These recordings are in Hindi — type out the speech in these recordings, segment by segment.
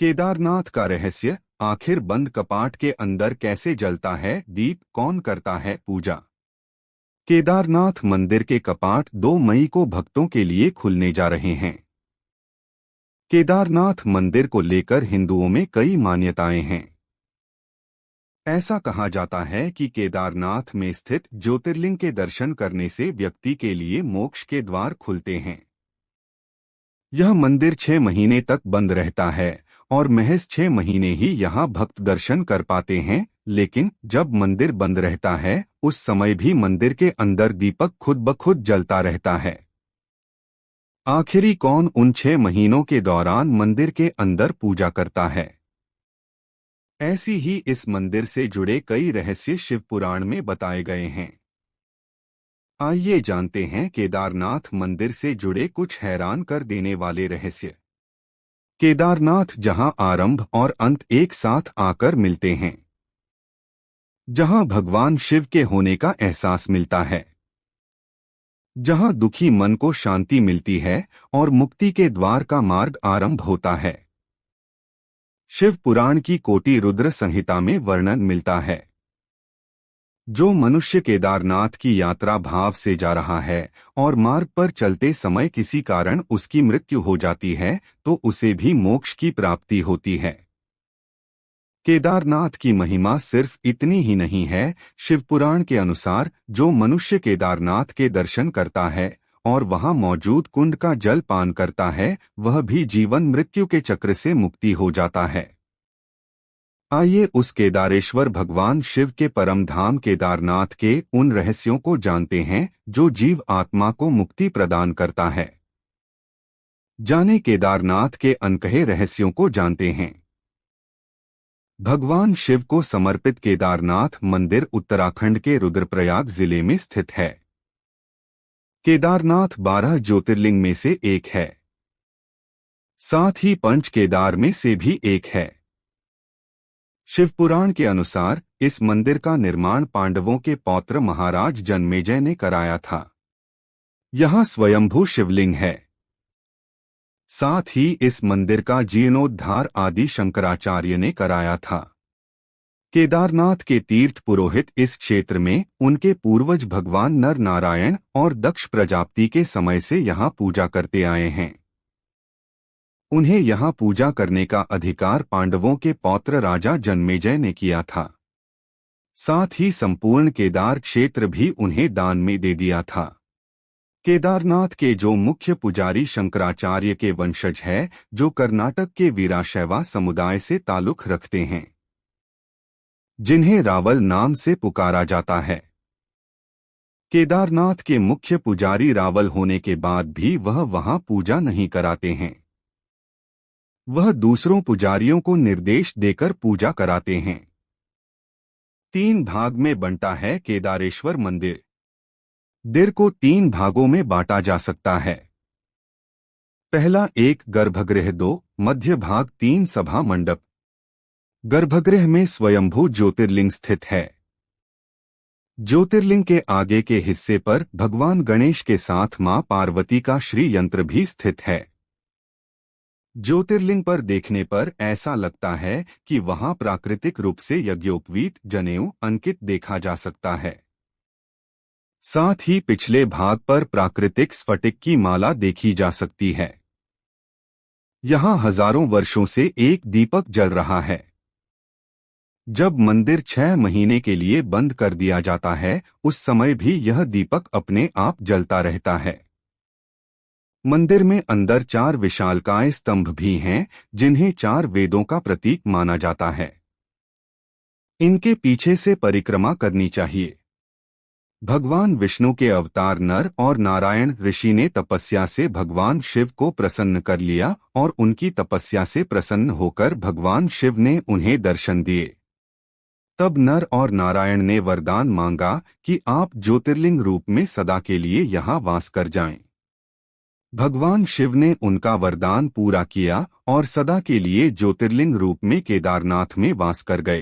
केदारनाथ का रहस्य, आखिर बंद कपाट के अंदर कैसे जलता है दीप, कौन करता है पूजा। केदारनाथ मंदिर के कपाट 2 मई को भक्तों के लिए खुलने जा रहे हैं। केदारनाथ मंदिर को लेकर हिंदुओं में कई मान्यताएं हैं। ऐसा कहा जाता है कि केदारनाथ में स्थित ज्योतिर्लिंग के दर्शन करने से व्यक्ति के लिए मोक्ष के द्वार खुलते हैं। यह मंदिर 6 महीने तक बंद रहता है और महज 6 महीने ही यहाँ भक्त दर्शन कर पाते हैं, लेकिन जब मंदिर बंद रहता है उस समय भी मंदिर के अंदर दीपक खुद ब खुद जलता रहता है। आखिरी कौन उन 6 महीनों के दौरान मंदिर के अंदर पूजा करता है? ऐसी ही इस मंदिर से जुड़े कई रहस्य शिव पुराण में बताए गए हैं। आइए जानते हैं केदारनाथ मंदिर से जुड़े कुछ हैरान कर देने वाले रहस्य। केदारनाथ जहां आरंभ और अंत एक साथ आकर मिलते हैं, जहां भगवान शिव के होने का एहसास मिलता है, जहां दुखी मन को शांति मिलती है और मुक्ति के द्वार का मार्ग आरंभ होता है। शिव पुराण की कोटि रुद्र संहिता में वर्णन मिलता है। जो मनुष्य केदारनाथ की यात्रा भाव से जा रहा है और मार्ग पर चलते समय किसी कारण उसकी मृत्यु हो जाती है तो उसे भी मोक्ष की प्राप्ति होती है। केदारनाथ की महिमा सिर्फ इतनी ही नहीं है। शिवपुराण के अनुसार जो मनुष्य केदारनाथ के दर्शन करता है और वहां मौजूद कुंड का जल पान करता है, वह भी जीवन मृत्यु के चक्र से मुक्ति हो जाता है। आइए उस केदारेश्वर भगवान शिव के परम धाम केदारनाथ के उन रहस्यों को जानते हैं जो जीव आत्मा को मुक्ति प्रदान करता है। जाने केदारनाथ के अनकहे रहस्यों को जानते हैं। भगवान शिव को समर्पित केदारनाथ मंदिर उत्तराखंड के रुद्रप्रयाग जिले में स्थित है। केदारनाथ 12 ज्योतिर्लिंग में से एक है, साथ ही पंच केदार में से भी एक है। शिवपुराण के अनुसार इस मंदिर का निर्माण पांडवों के पौत्र महाराज जन्मेजय ने कराया था। यहाँ स्वयंभू शिवलिंग है। साथ ही इस मंदिर का जीर्णोद्धार आदि शंकराचार्य ने कराया था। केदारनाथ के तीर्थ पुरोहित इस क्षेत्र में उनके पूर्वज भगवान नर नारायण और दक्ष प्रजापति के समय से यहाँ पूजा करते आए हैं। उन्हें यहाँ पूजा करने का अधिकार पांडवों के पौत्र राजा जन्मेजय ने किया था। साथ ही संपूर्ण केदार क्षेत्र भी उन्हें दान में दे दिया था। केदारनाथ के जो मुख्य पुजारी शंकराचार्य के वंशज है, जो कर्नाटक के वीराशैवा समुदाय से ताल्लुक रखते हैं, जिन्हें रावल नाम से पुकारा जाता है। केदारनाथ के मुख्य पुजारी रावल होने के बाद भी वह वहां पूजा नहीं कराते हैं। वह दूसरों पुजारियों को निर्देश देकर पूजा कराते हैं। 3 भाग में बंटा है केदारेश्वर मंदिर। मंदिर को 3 भागों में बांटा जा सकता है। पहला 1 गर्भगृह, 2 मध्य भाग, 3 सभा मंडप। गर्भगृह में स्वयंभू ज्योतिर्लिंग स्थित है। ज्योतिर्लिंग के आगे के हिस्से पर भगवान गणेश के साथ मां पार्वती का श्री यंत्र भी स्थित है। ज्योतिर्लिंग पर देखने पर ऐसा लगता है कि वहां प्राकृतिक रूप से यज्ञोपवीत जनेऊ अंकित देखा जा सकता है। साथ ही पिछले भाग पर प्राकृतिक स्फटिक की माला देखी जा सकती है। यहाँ हजारों वर्षों से एक दीपक जल रहा है। जब मंदिर 6 महीने के लिए बंद कर दिया जाता है उस समय भी यह दीपक अपने आप जलता रहता है। मंदिर में अंदर 4 विशालकाय स्तंभ भी हैं, जिन्हें 4 वेदों का प्रतीक माना जाता है। इनके पीछे से परिक्रमा करनी चाहिए। भगवान विष्णु के अवतार नर और नारायण ऋषि ने तपस्या से भगवान शिव को प्रसन्न कर लिया और उनकी तपस्या से प्रसन्न होकर भगवान शिव ने उन्हें दर्शन दिए। तब नर और नारायण ने वरदान मांगा कि आप ज्योतिर्लिंग रूप में सदा के लिए यहाँ वास कर जाएं। भगवान शिव ने उनका वरदान पूरा किया और सदा के लिए ज्योतिर्लिंग रूप में केदारनाथ में वास कर गए।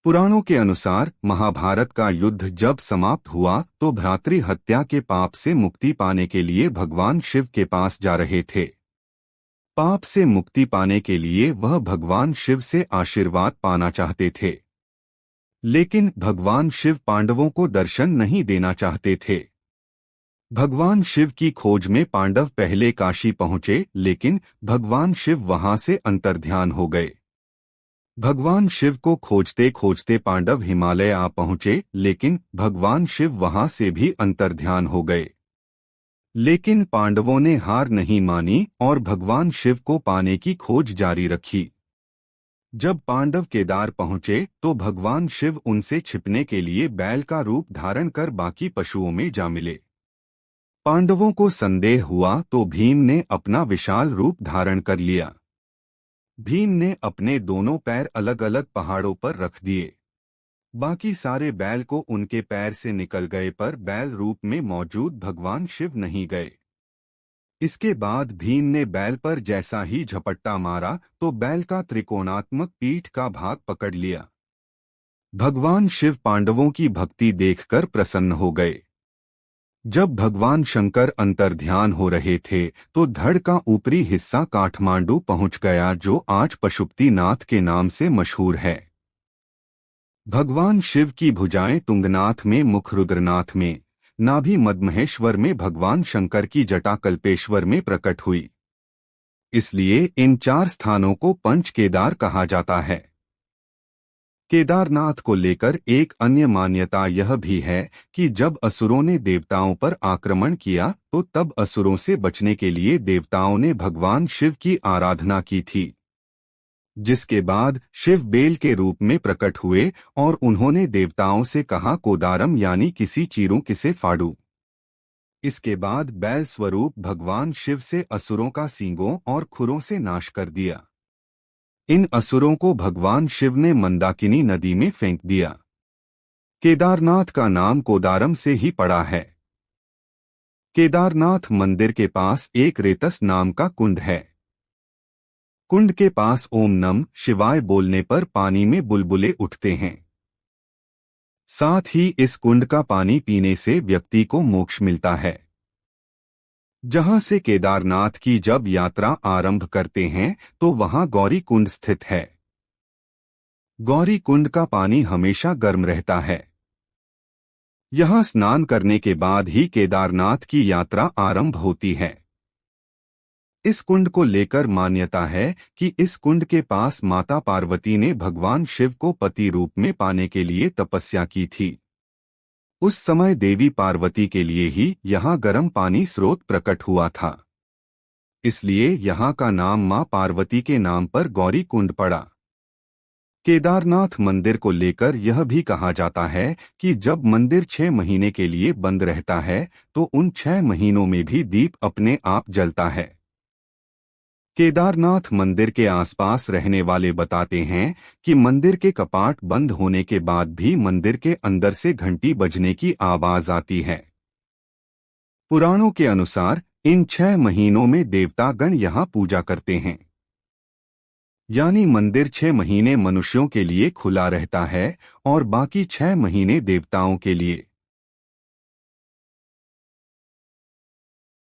पुराणों के अनुसार महाभारत का युद्ध जब समाप्त हुआ तो भ्रातृ हत्या के पाप से मुक्ति पाने के लिए भगवान शिव के पास जा रहे थे। पाप से मुक्ति पाने के लिए वह भगवान शिव से आशीर्वाद पाना चाहते थे, लेकिन भगवान शिव पांडवों को दर्शन नहीं देना चाहते थे। भगवान शिव की खोज में पांडव पहले काशी पहुंचे, लेकिन भगवान शिव वहां से अंतर्ध्यान हो गए। भगवान शिव को खोजते खोजते पांडव हिमालय आ पहुंचे, लेकिन भगवान शिव वहां से भी अंतर्ध्यान हो गए। लेकिन पांडवों ने हार नहीं मानी और भगवान शिव को पाने की खोज जारी रखी। जब पांडव केदार पहुंचे तो भगवान शिव उनसे छिपने के लिए बैल का रूप धारण कर बाकी पशुओं में जा मिले। पांडवों को संदेह हुआ तो भीम ने अपना विशाल रूप धारण कर लिया। भीम ने अपने दोनों पैर अलग अलग पहाड़ों पर रख दिए। बाकी सारे बैल को उनके पैर से निकल गए, पर बैल रूप में मौजूद भगवान शिव नहीं गए। इसके बाद भीम ने बैल पर जैसा ही झपट्टा मारा तो बैल का त्रिकोणात्मक पीठ का भाग पकड़ लिया। भगवान शिव पांडवों की भक्ति देखकर प्रसन्न हो गए। जब भगवान शंकर अंतर्ध्यान हो रहे थे तो धड़ का ऊपरी हिस्सा काठमांडू पहुंच गया, जो आज पशुपतिनाथ के नाम से मशहूर है। भगवान शिव की भुजाएं तुंगनाथ में, मुख रुद्रनाथ में, नाभि मदमहेश्वर में, भगवान शंकर की जटा कल्पेश्वर में प्रकट हुई। इसलिए इन 4 स्थानों को पंच केदार कहा जाता है। केदारनाथ को लेकर एक अन्य मान्यता यह भी है कि जब असुरों ने देवताओं पर आक्रमण किया तो तब असुरों से बचने के लिए देवताओं ने भगवान शिव की आराधना की थी, जिसके बाद शिव बेल के रूप में प्रकट हुए और उन्होंने देवताओं से कहा, कोदारम यानी किसी चीरों किसे फाड़ू। इसके बाद बैल स्वरूप भगवान शिव से असुरों का सींगों और खुरों से नाश कर दिया। इन असुरों को भगवान शिव ने मंदाकिनी नदी में फेंक दिया। केदारनाथ का नाम कोदारम से ही पड़ा है। केदारनाथ मंदिर के पास एक रेतस नाम का कुंड है। कुंड के पास ओम नमः शिवाय बोलने पर पानी में बुलबुले उठते हैं। साथ ही इस कुंड का पानी पीने से व्यक्ति को मोक्ष मिलता है। जहां से केदारनाथ की जब यात्रा आरंभ करते हैं तो वहां गौरी कुंड स्थित है। गौरी कुंड का पानी हमेशा गर्म रहता है। यहां स्नान करने के बाद ही केदारनाथ की यात्रा आरंभ होती है। इस कुंड को लेकर मान्यता है कि इस कुंड के पास माता पार्वती ने भगवान शिव को पति रूप में पाने के लिए तपस्या की थी। उस समय देवी पार्वती के लिए ही यहाँ गर्म पानी स्रोत प्रकट हुआ था। इसलिए यहाँ का नाम मां पार्वती के नाम पर गौरी कुंड पड़ा। केदारनाथ मंदिर को लेकर यह भी कहा जाता है कि जब मंदिर 6 महीने के लिए बंद रहता है तो उन 6 महीनों में भी दीप अपने आप जलता है। केदारनाथ मंदिर के आसपास रहने वाले बताते हैं कि मंदिर के कपाट बंद होने के बाद भी मंदिर के अंदर से घंटी बजने की आवाज आती है। पुराणों के अनुसार इन 6 महीनों में देवतागण यहाँ पूजा करते हैं, यानी मंदिर 6 महीने मनुष्यों के लिए खुला रहता है और बाकी 6 महीने देवताओं के लिए।